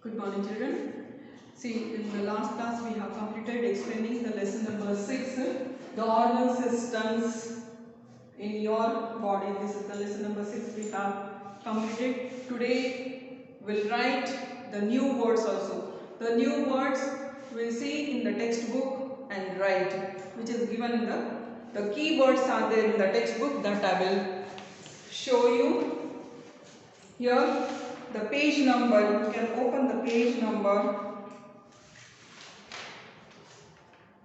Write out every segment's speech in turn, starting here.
Good morning, children. See, in the last class we have completed explaining the lesson number 6, the organ systems in your body. This is the lesson number 6 we have completed. Today we'll write the new words also. The new words we'll see in the textbook and write, which is given in the keywords are there in the textbook that I will show you. Here the page number, you can open the page number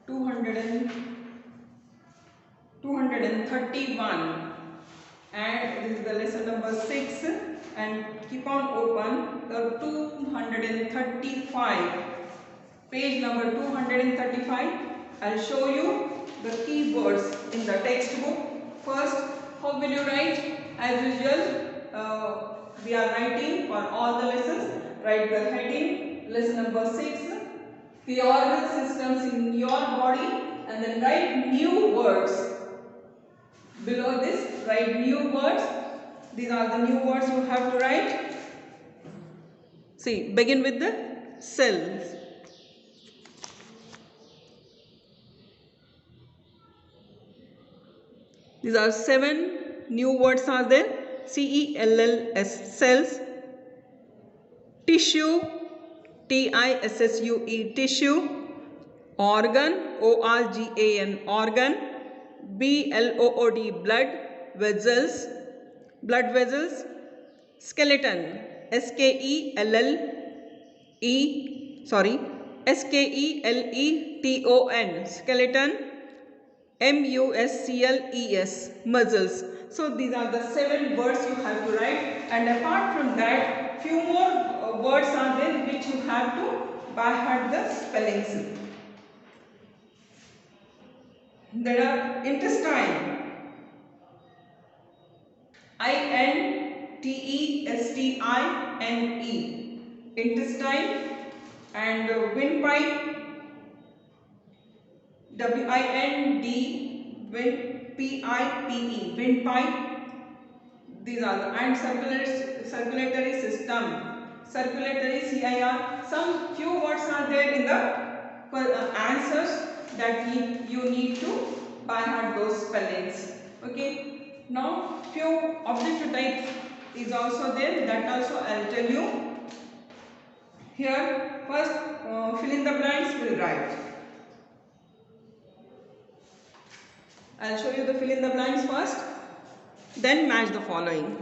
231 and this is the lesson number 6 and keep on open the 235, page number 235. I'll show you the keywords in the textbook. First, how will you write? As usual, we are writing for all the lessons. Write the heading, lesson number 6, the organ systems in your body, and then write new words. Below this, write new words. These are the new words you have to write. See, begin with the cells. These are 7 new words are there. CELLS, cells. Tissue, TISSUE, tissue. Organ, ORGAN, organ. BLOOD, blood. Vessels, blood vessels. Skeleton, SKELETON, skeleton. MUSCLES, muscles. So these are the 7 words you have to write, and apart from that, few more words are there which you have to by heart the spellings. There are intestine, INTESTINE, intestine, and windpipe, WIND, PIPE, windpipe. These are the and circulatory system, circulatory CIR. Some few words are there in the answers that you need to by heart those spellings. Okay. Now few objective types is also there, that also I'll tell you. Here first fill in the blanks will write. I'll show you the fill in the blanks first, then match the following.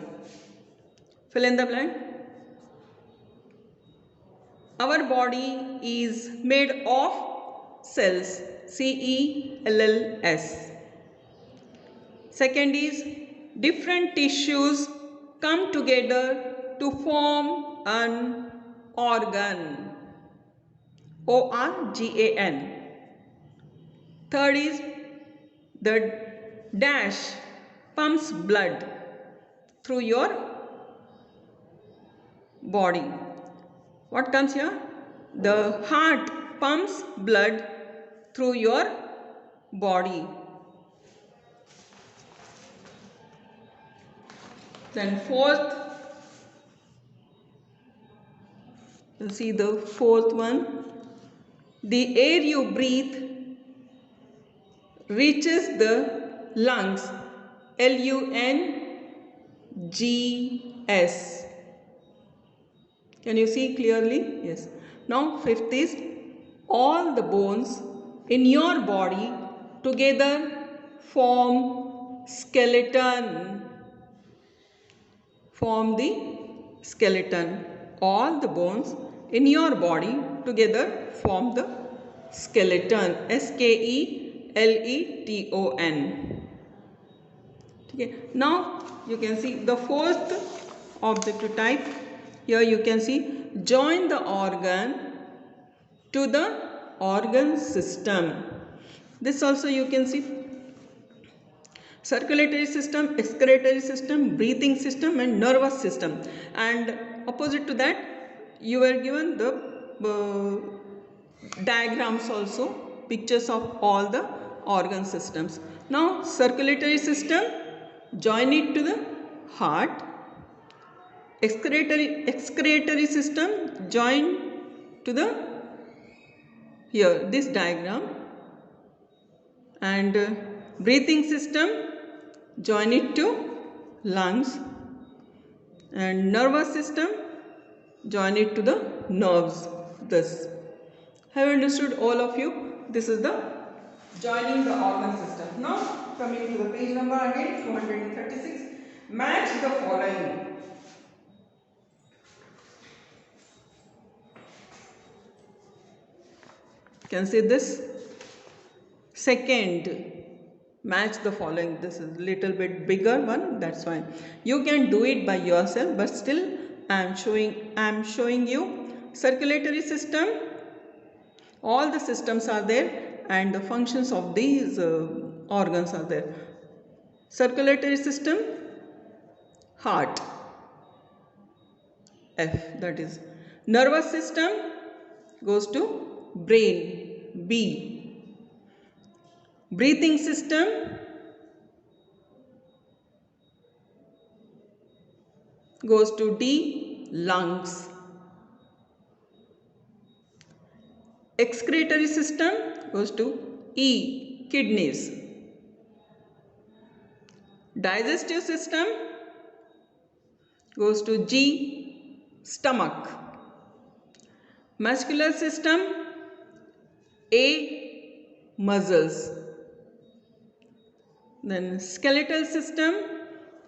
Fill in the blank. Our body is made of cells, CELLS. Second is different tissues come together to form an organ, ORGAN. Third is the dash pumps blood through your body. What comes here? The heart pumps blood through your body. Then fourth, you'll see the fourth one. The air you breathe reaches the lungs, LUNGS. Can you see clearly? Yes. Now fifth is all the bones in your body together form skeleton. Form the skeleton. All the bones in your body together form the skeleton, SKELETON. Okay. Now you can see the fourth objective type. Here you can see join the organ to the organ system. This also you can see circulatory system, excretory system, breathing system and nervous system. And opposite to that you were given the diagrams also, pictures of all the organ systems. Now circulatory system, join it to the heart. Excretory system, join to the here this diagram, and breathing system join it to lungs, and nervous system join it to the nerves. This have you understood, all of you? This is the joining the organ system. Now coming to the page number again 236. Match the following. Can see this second, match the following. This is little bit bigger one, that's fine. You can do it by yourself, but still I am showing you circulatory system. All the systems are there and the functions of these organs are there. Circulatory system, heart, F, that is. Nervous system goes to brain, B. Breathing system, goes to D, lungs. Excretory system goes to E, kidneys. Digestive system goes to G, stomach. Muscular system, A, muscles. Then skeletal system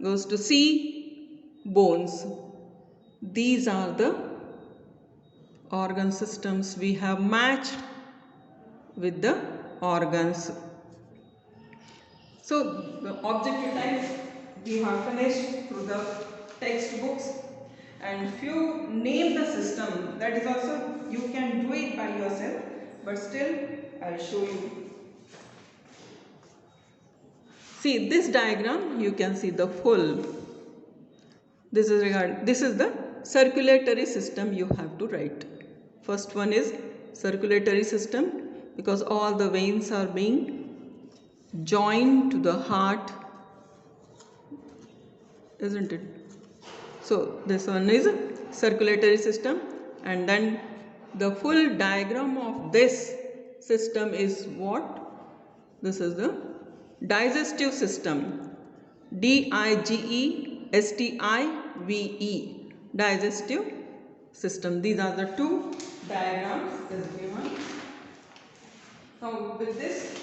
goes to C, bones. These are the organ systems we have matched with the organs. So the objective types we have finished through the textbooks, and few name the system, that is also you can do it by yourself, but still I will show you. See this diagram, you can see the full. This is the circulatory system you have to write. First one is circulatory system, because all the veins are being joined to the heart, isn't it? So this one is circulatory system, and then the full diagram of this system is what? This is the digestive system, DIGESTIVE, digestive system. These are the two diagrams is given. Now with this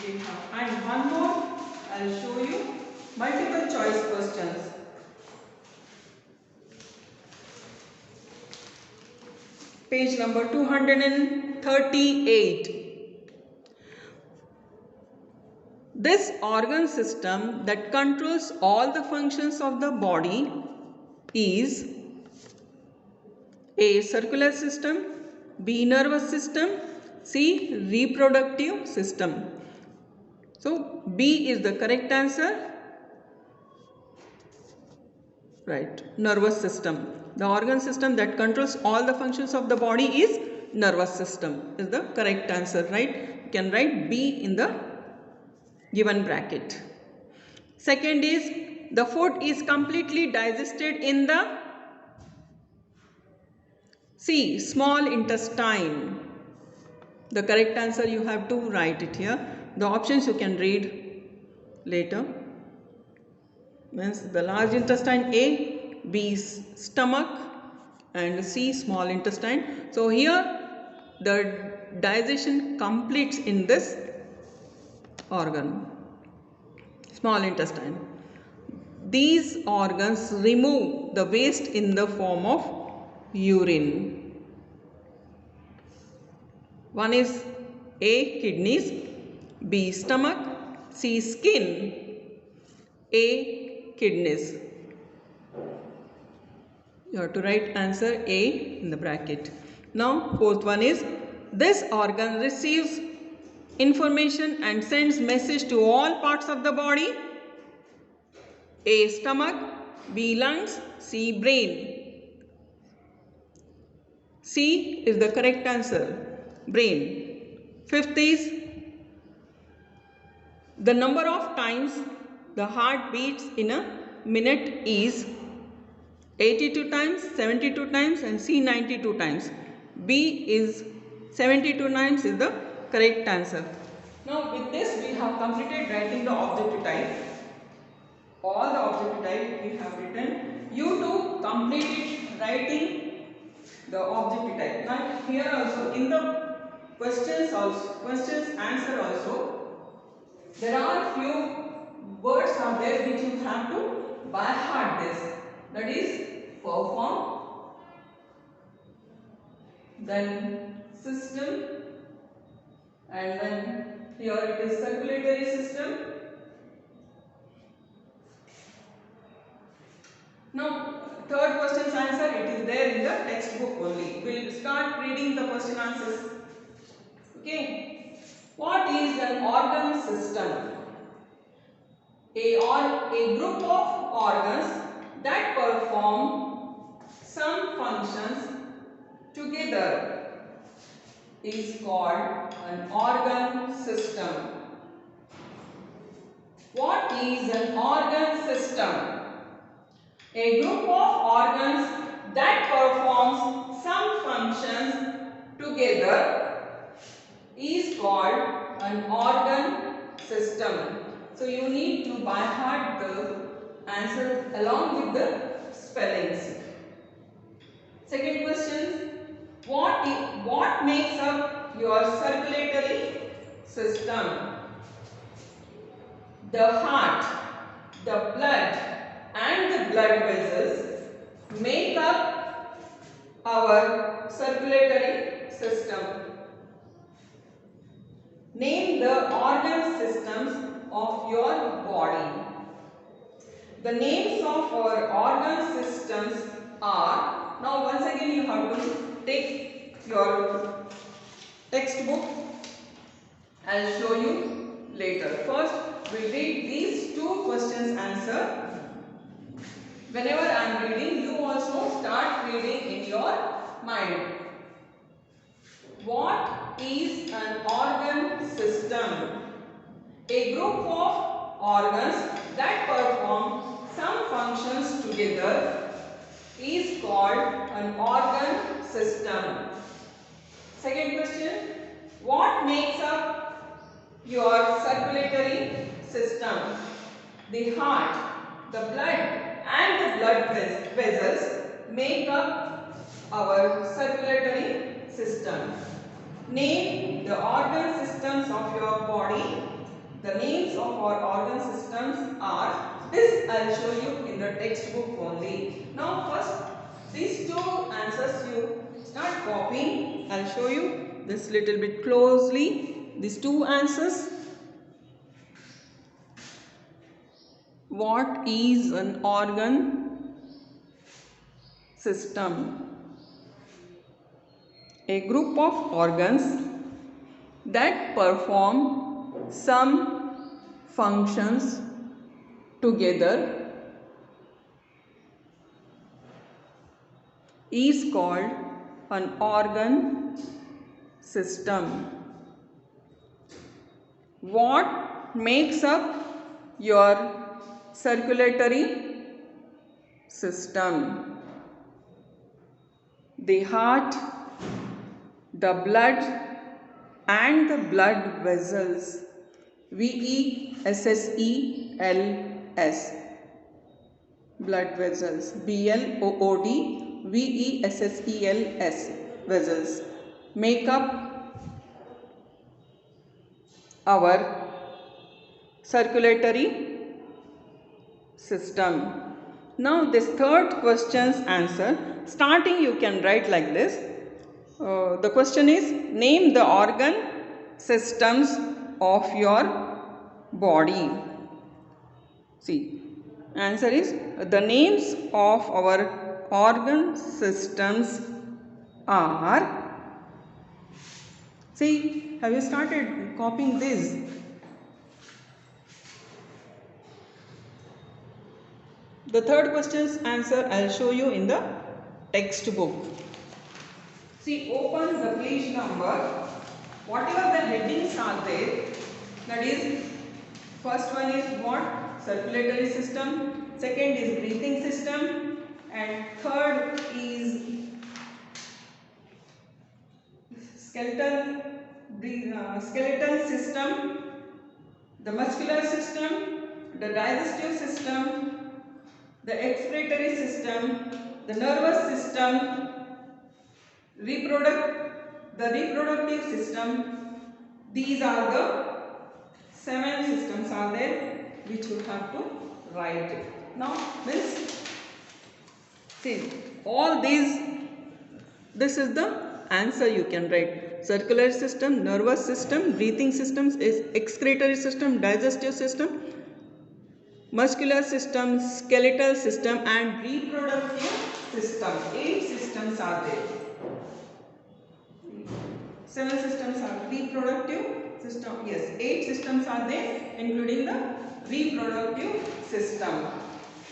we have, and one more I will show you, multiple choice questions. Page number 238. This organ system that controls all the functions of the body is A, circular system, B, nervous system, C, reproductive system. So B is the correct answer. Right, nervous system. The organ system that controls all the functions of the body is nervous system is the correct answer, right? You can write B in the given bracket. Second is, the food is completely digested in the C, small intestine. The correct answer you have to write it here. The options you can read later. Means the large intestine A, B stomach, and C small intestine. So here the digestion completes in this organ, small intestine. These organs remove the waste in the form of urine. One is A, kidneys, B, stomach, C, skin, A, kidneys. You have to write answer A in the bracket. Now fourth one is, this organ receives information and sends message to all parts of the body. A, stomach, B, lungs, C, brain. C is the correct answer, brain. Fifth is, the number of times the heart beats in a minute is 82 times, 72 times, and C 92 times. B is 72 times is the correct answer. Now with this we have completed writing the objective type. All the objective type we have written. You too complete it writing the objective type. Now here also in the questions answer also there are few words are there which you have to by heart this. That is perform, then system, and then here it is circulatory system. Now third question's answer it is there in the textbook only. We will start reading the question answers. Okay. What is an organ system? A group of organs that perform some functions together is called an organ system. What is an organ system? A group of organs that performs some functions together is called an organ system. So you need to by heart the answer along with the spellings. Second question, what makes up your circulatory system? The heart, the blood and the blood vessels make up our circulatory system. Name the organ systems of your body. The names of our organ systems are, now once again you have to take your textbook. I will show you later. First we read these two questions answer. Whenever I am reading, you also start reading in your mind. What is an organ system? A group of organs that perform some functions together is called an organ system. Second question, what makes up your circulatory system? The heart, the blood and the blood vessels make up our circulatory system. Name the organ systems of your body. The names of our organ systems are, this I will show you in the textbook only. Now first these two answers you start copying. I will show you this little bit closely. These two answers. What is an organ system? A group of organs that perform some functions together is called an organ system. What makes up your circulatory system? The heart, the blood and the blood vessels. VESSELS, blood vessels. BLOOD, VESSELS, vessels make up our circulatory system. Now this third question's answer, starting you can write like this. The question is, name the organ systems of your body. See, answer is, the names of our organ systems are, see, have you started copying this? The third question's answer I will show you in the textbook. See, open the page number. Whatever the headings are there, that is, first one is what? Circulatory system. Second is breathing system. And third is skeletal system, the muscular system, the digestive system, the excretory system, the nervous system, the reproductive system. These are the 7 systems are there which you have to write it. Now, see, all these, this is the answer you can write. Circular system, nervous system, breathing systems, excretory system, digestive system, muscular system, skeletal system and reproductive system. 8 systems are there. 7 systems are reproductive system. Yes, 8 systems are there including the reproductive system.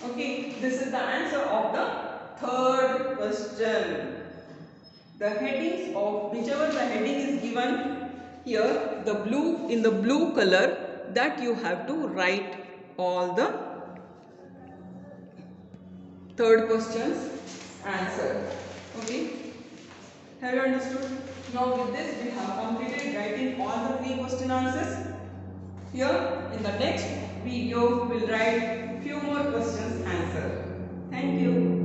Okay, this is the answer of the third question. The headings of whichever the heading is given here, the blue, in the blue color, that you have to write all the third question's answer. Okay, have you understood? Now with this we have completed writing all the 3 question answers. Here in the next video we will write few more questions answer. Thank you.